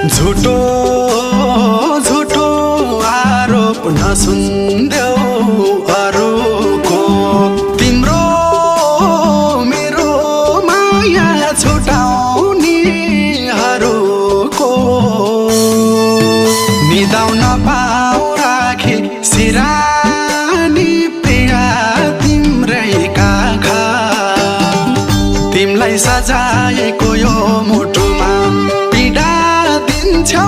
झुटो झुटो आरोप नसुन्देऊ अरूको तिम्रो मेरो माया छुटाउनेहरूको निदाउन पाऊ राखे सिरानी प्रिया तिम्रै काखा तिमलाई सजाएको यो मुटुमा पीडा दिन्छौ